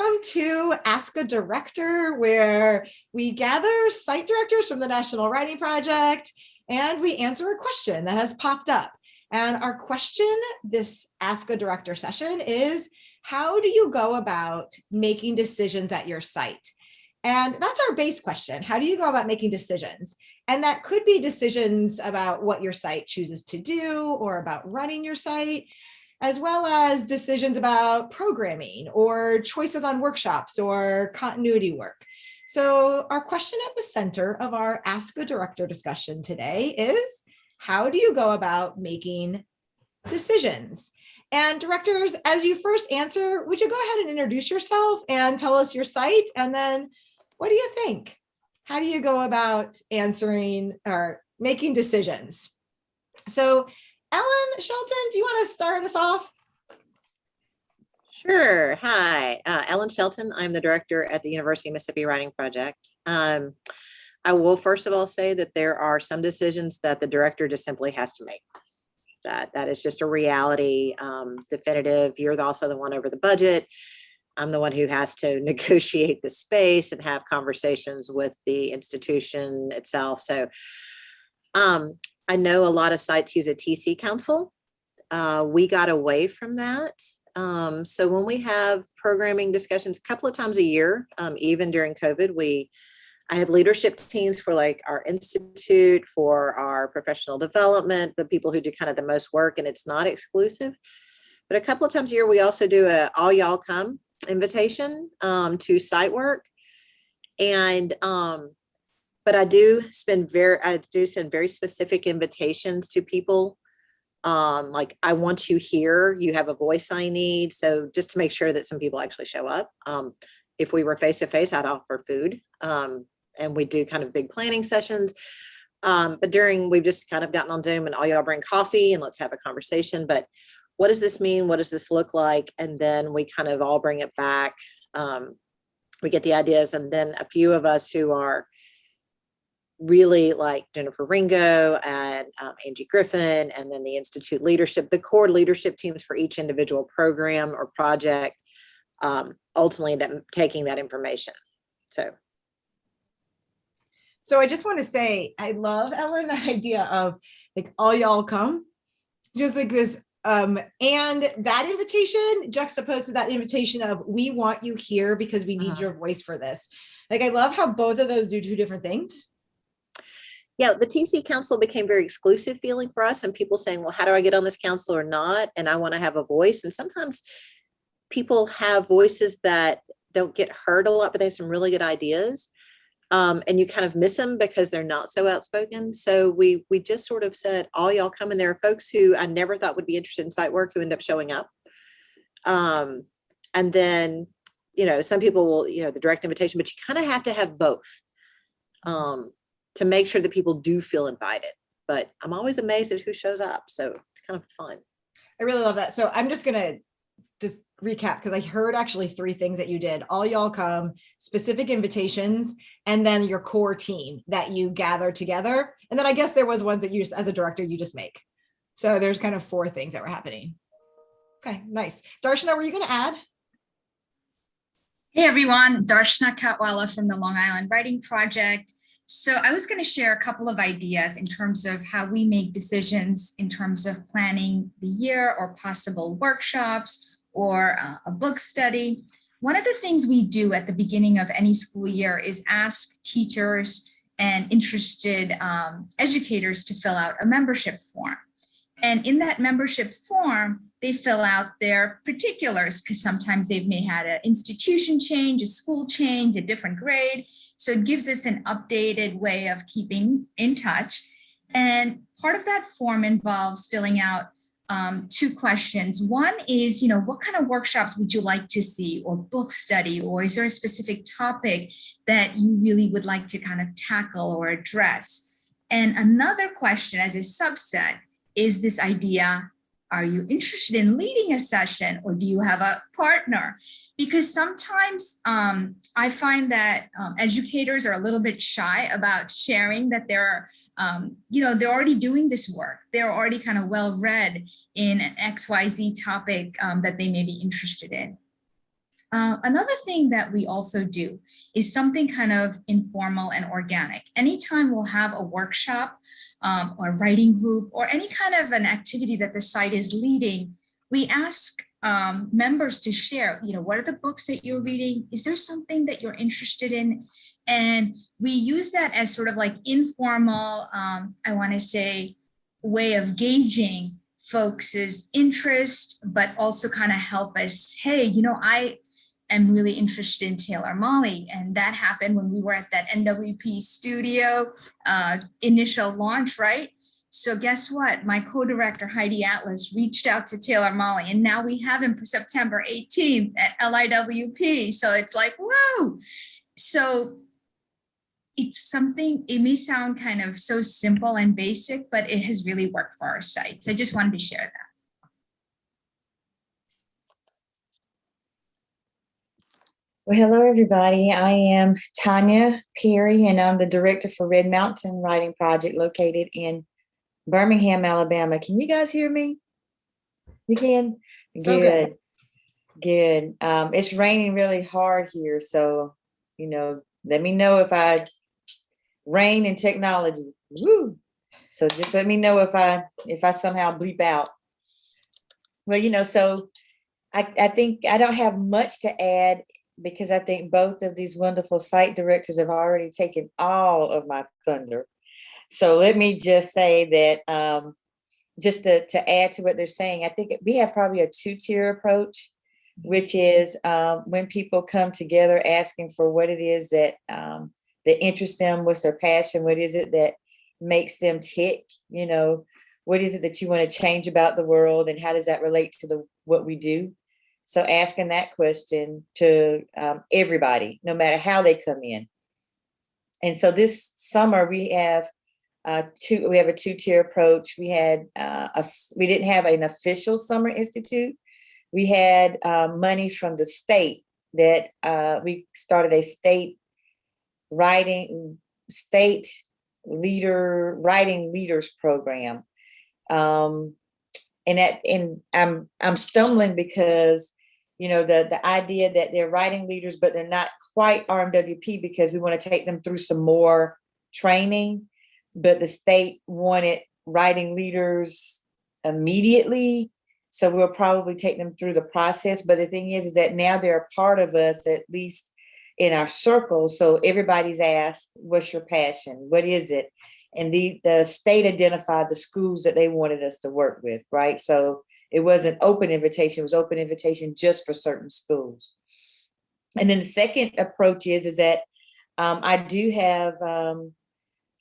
Welcome to Ask a Director, where we gather site directors from the National Writing Project and we answer a question that has popped up. And our question this Ask a Director session is, how do you go about making decisions at your site? And that's our base question. How do you go about making decisions? And that could be decisions about what your site chooses to do or about running your site, as well as decisions about programming or choices on workshops or continuity work. So our question at the center of our Ask a Director discussion today is, how do you go about making decisions? And directors, as you first answer, would you go ahead and introduce yourself and tell us your site? And then what do you think? How do you go about answering or making decisions? So Ellen Shelton, do you want to start us off? Sure. Hi, Ellen Shelton. I'm the director at the University of Mississippi Writing Project. I will first of all say that there are some decisions that the director just simply has to make. That is just a reality, definitive. You're also the one over the budget. I'm the one who has to negotiate the space and have conversations with the institution itself. So I know a lot of sites use a TC council. We got away from that. So when we have programming discussions a couple of times a year, even during COVID, I have leadership teams for like our institute, for our professional development, the people who do kind of the most work, and it's not exclusive. But a couple of times a year, we also do a all y'all come invitation to site work. And but I do send very specific invitations to people. Like, I want you here, you have a voice I need. So just to make sure that some people actually show up. If we were face-to-face, I'd offer food. And we do kind of big planning sessions. But we've just kind of gotten on Zoom and all y'all bring coffee and let's have a conversation. But what does this mean? What does this look like? And then we kind of all bring it back. We get the ideas, and then a few of us who are really like Jennifer Ringo and Angie Griffin, and then the Institute leadership, the core leadership teams for each individual program or project, ultimately end up taking that information. So I just want to say, I love, Ellen, the idea of like all y'all come, just like this. And that invitation juxtaposed to that invitation of, we want you here because we need your voice for this. Like, I love how both of those do two different things. Yeah, the TC council became very exclusive feeling for us, and people saying, well, how do I get on this council or not? And I want to have a voice. And sometimes people have voices that don't get heard a lot, but they have some really good ideas. And you kind of miss them because they're not so outspoken. So we just sort of said, all y'all come. And there are folks who I never thought would be interested in site work who end up showing up. And then, some people will, the direct invitation, but you kind of have to have both to make sure that people do feel invited. But I'm always amazed at who shows up. So it's kind of fun. I really love that. So I'm just going to just recap, because I heard actually three things that you did. All y'all come, specific invitations, and then your core team that you gather together. And then I guess there was ones that you just, as a director, you just make. So there's kind of four things that were happening. Okay, nice. Darshana, were you going to add? Hey everyone, Darshana Katwala from the Long Island Writing Project. So I was going to share a couple of ideas in terms of how we make decisions in terms of planning the year or possible workshops or a book study. One of the things we do at the beginning of any school year is ask teachers and interested educators to fill out a membership form. And in that membership form, they fill out their particulars, because sometimes they may have an institution change, a school change, a different grade. So it gives us an updated way of keeping in touch. And part of that form involves filling out two questions. One is, what kind of workshops would you like to see, or book study, or is there a specific topic that you really would like to kind of tackle or address? And another question as a subset is this idea, are you interested in leading a session, or do you have a partner? Because sometimes I find that educators are a little bit shy about sharing that they're already doing this work. They're already kind of well-read in an XYZ topic that they may be interested in. Another thing that we also do is something kind of informal and organic. Anytime we'll have a workshop or writing group or any kind of an activity that the site is leading, we ask members to share, what are the books that you're reading? Is there something that you're interested in? And we use that as sort of like informal, I want to say, way of gauging folks' interest, but also kind of help us, hey, I am really interested in Taylor Mali. And that happened when we were at that NWP studio initial launch, right? So guess what? My co-director, Heidi Atlas, reached out to Taylor Mali, and now we have him for September 18th at LIWP. So it's like, whoa. So it's something, it may sound kind of so simple and basic, but it has really worked for our site. So I just wanted to share that. Well, hello, everybody. I am Tanya Perry, and I'm the director for Red Mountain Writing Project located in Birmingham, Alabama. Can you guys hear me? You can? So good. Good. It's raining really hard here, so, let me know if I rain and technology. Woo! So just let me know if I somehow bleep out. Well, so I think I don't have much to add, because I think both of these wonderful site directors have already taken all of my thunder. So let me just say that just to add to what they're saying, I think we have probably a two-tier approach, which is when people come together asking for what it is that interests them, what's their passion, what is it that makes them tick, what is it that you want to change about the world, and how does that relate to what we do? So asking that question to everybody, no matter how they come in. And so this summer we have a two-tier approach. We had we didn't have an official summer institute. We had money from the state that we started a state writing leaders program. And I'm stumbling because the idea that they're writing leaders, but they're not quite RMWP, because we want to take them through some more training, but the state wanted writing leaders immediately. So we'll probably take them through the process. But the thing is that now they're a part of us, at least in our circle. So everybody's asked, what's your passion? What is it? And the state identified the schools that they wanted us to work with, right? So it wasn't open invitation, it was open invitation just for certain schools. And then the second approach is that I do have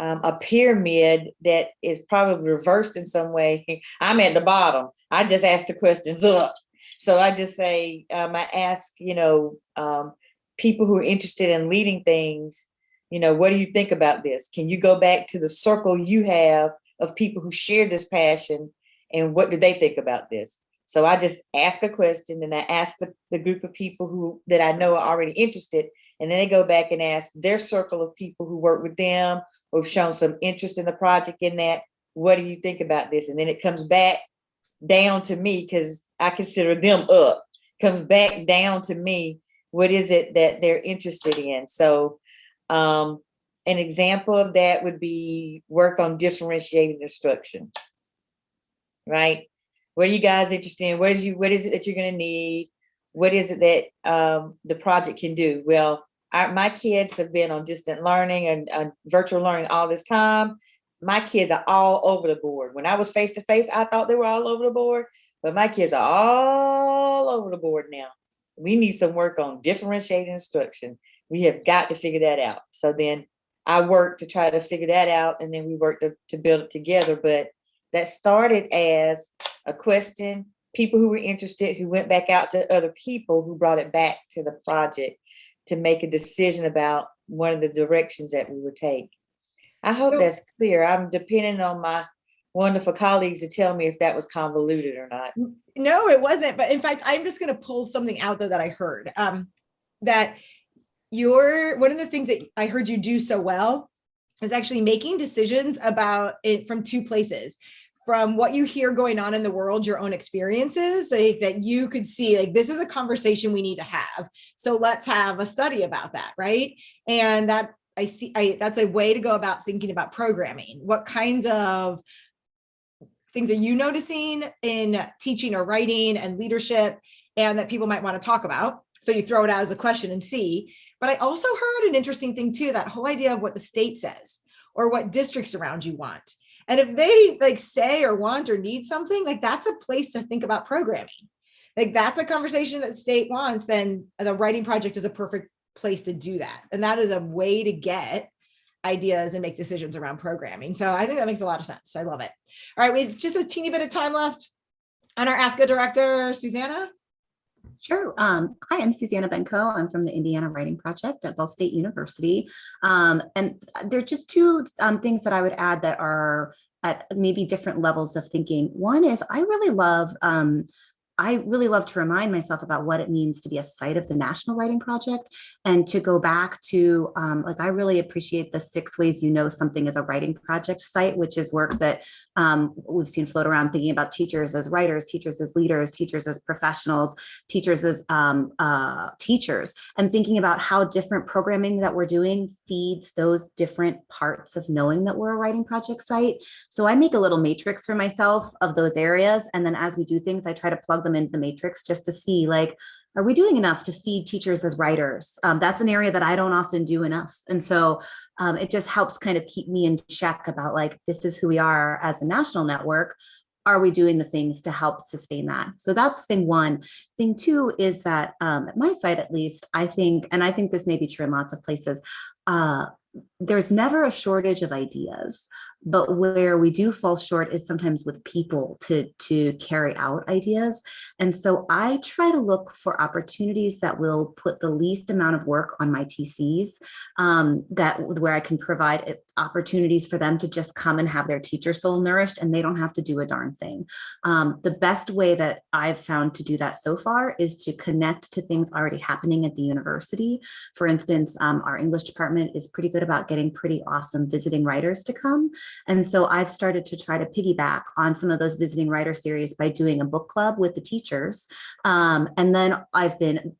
a pyramid that is probably reversed in some way. I'm at the bottom. I just ask the questions up. So I just say, I ask, people who are interested in leading things, what do you think about this? Can you go back to the circle you have of people who share this passion, and what do they think about this? So I just ask a question, and I ask the group of people that I know are already interested, and then they go back and ask their circle of people who work with them or have shown some interest in the project in that, what do you think about this? And then it comes back down to me, because I consider them up, comes back down to me. What is it that they're interested in? So an example of that would be work on differentiated instruction, right? What are you guys interested in? What is it that you're going to need? What is it that the project can do? Well, my kids have been on distant learning and virtual learning all this time. My kids are all over the board. When I was face-to-face, I thought they were all over the board, but my kids are all over the board now. We need some work on differentiated instruction. We have got to figure that out. So then I worked to try to figure that out, and then we worked to build it together. But that started as a question, people who were interested, who went back out to other people, who brought it back to the project to make a decision about one of the directions that we would take. I hope that's clear. I'm depending on my wonderful colleagues to tell me if that was convoluted or not. No, it wasn't. But in fact, I'm just going to pull something out there that I heard, that one of the things that I heard you do so well is actually making decisions about it from two places. from what you hear going on in the world, your own experiences, like, that you could see, like, this is a conversation we need to have. So let's have a study about that, right? And that that's a way to go about thinking about programming. What kinds of things are you noticing in teaching or writing and leadership, and that people might want to talk about? So you throw it out as a question and see. But I also heard an interesting thing too, that whole idea of what the state says or what districts around you want. And if they like say or want or need something, like that's a place to think about programming. Like that's a conversation that state wants, then the writing project is a perfect place to do that. And that is a way to get ideas and make decisions around programming. So I think that makes a lot of sense. I love it. All right, we have just a teeny bit of time left on our Ask a Director. Susanna? Sure. Hi, I'm Susanna Benko. I'm from the Indiana Writing Project at Ball State University. And there are just two things that I would add that are at maybe different levels of thinking. One is I really love to remind myself about what it means to be a site of the National Writing Project, and to go back to, I really appreciate the 6 ways you know something is a writing project site, which is work that we've seen float around, thinking about teachers as writers, teachers as leaders, teachers as professionals, teachers as teachers, and thinking about how different programming that we're doing feeds those different parts of knowing that we're a writing project site. So I make a little matrix for myself of those areas. And then as we do things, I try to plug them into the matrix just to see, like, are we doing enough to feed teachers as writers? That's an area that I don't often do enough. And so it just helps kind of keep me in check about, like, this is who we are as a national network. Are we doing the things to help sustain that? So that's thing one. Thing two is that at my site, at least, I think, and I think this may be true in lots of places, there's never a shortage of ideas, but where we do fall short is sometimes with people to carry out ideas. And so I try to look for opportunities that will put the least amount of work on my TCs, where I can provide opportunities for them to just come and have their teacher soul nourished, and they don't have to do a darn thing. The best way that I've found to do that so far is to connect to things already happening at the university. For instance, our English department is pretty good about getting pretty awesome visiting writers to come. And so I've started to try to piggyback on some of those visiting writer series by doing a book club with the teachers. And then I've been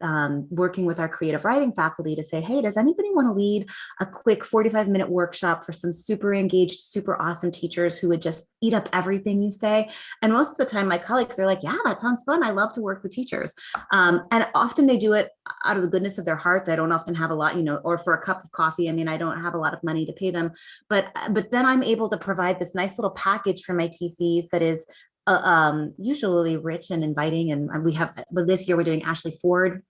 working with our creative writing faculty to say, hey, does anybody want to lead a quick 45-minute workshop for some super engaged, super awesome teachers who would just eat up everything you say? And most of the time my colleagues are like, yeah, that sounds fun. I love to work with teachers. And often they do it out of the goodness of their hearts. I don't often have a lot, or for a cup of coffee. I mean, I don't have a lot of money to pay them, but then I'm able to provide this nice little package for my TCs that is usually rich and inviting. And but this year we're doing Ashley Ford.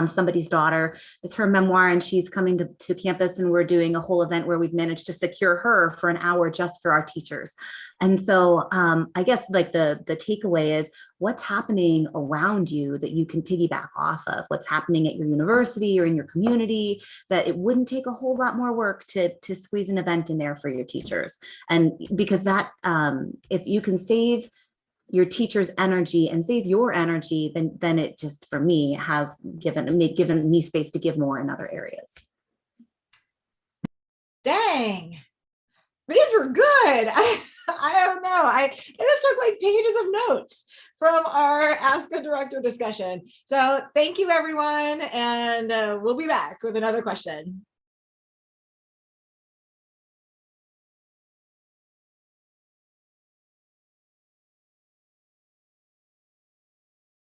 Somebody's daughter is her memoir, and she's coming to campus, and we're doing a whole event where we've managed to secure her for an hour just for our teachers. And so I guess like the takeaway is what's happening around you that you can piggyback off of, what's happening at your university or in your community, that it wouldn't take a whole lot more work to squeeze an event in there for your teachers. And because that if you can save your teacher's energy and save your energy, then it just, for me, has given me space to give more in other areas. Dang, these were good. I don't know. I just took like pages of notes from our Ask a Director discussion. So thank you, everyone. And we'll be back with another question.